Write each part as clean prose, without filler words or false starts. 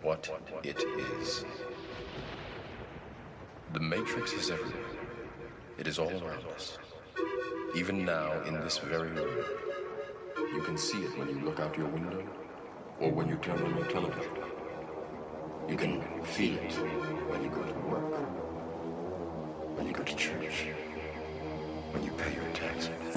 what it is. The Matrix is everywhere. It is all around us. Even now, in this very room. You can see it when you look out your window or when you turn on your television. You can feel it when you go to work, when you go to church, when you pay your taxes.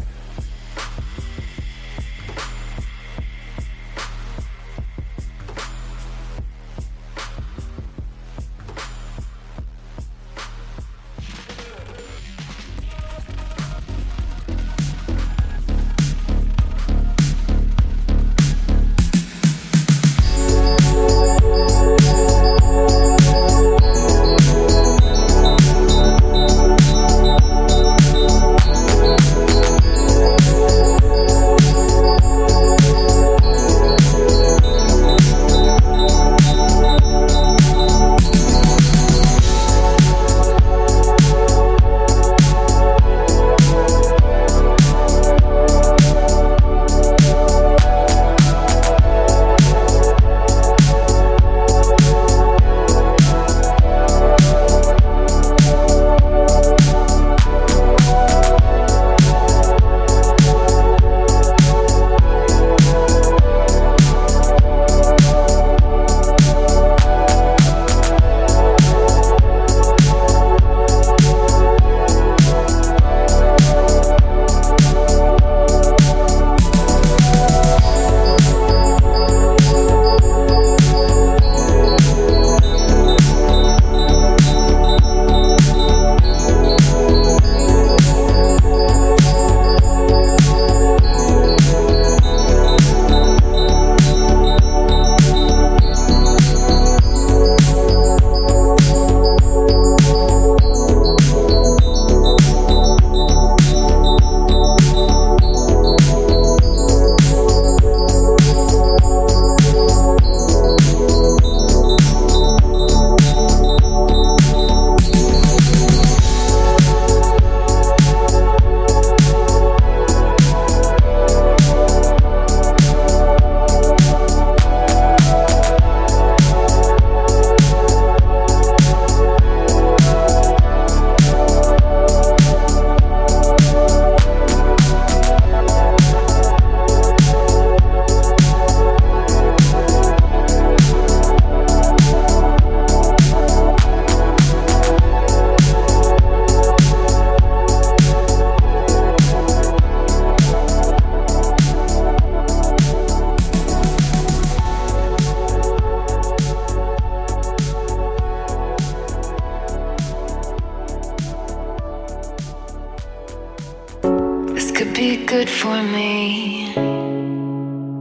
good for me.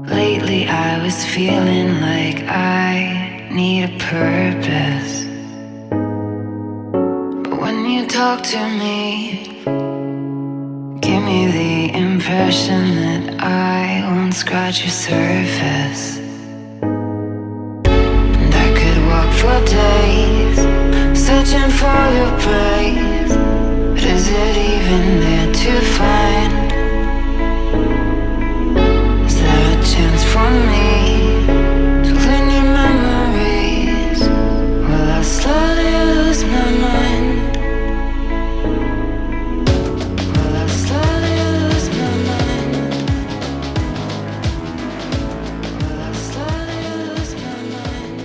Lately I was feeling like I need a purpose. But when you talk to me, give me the impression that I won't scratch your surface. And I could walk for days, searching for your praise. But is it even there to find? Is there a chance for me to learn your memories? Will I slowly lose my mind? Will I slowly lose my mind? Will I slowly lose my mind?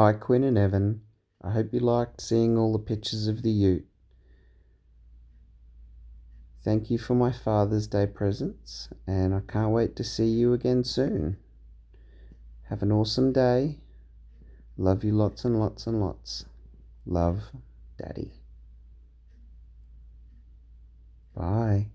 Bye, Quinn and Evan. I hope you liked seeing all the pictures of the ute. Thank you for my Father's Day presents, and I can't wait to see you again soon. Have an awesome day. Love you lots and lots and lots. Love, Daddy. Bye.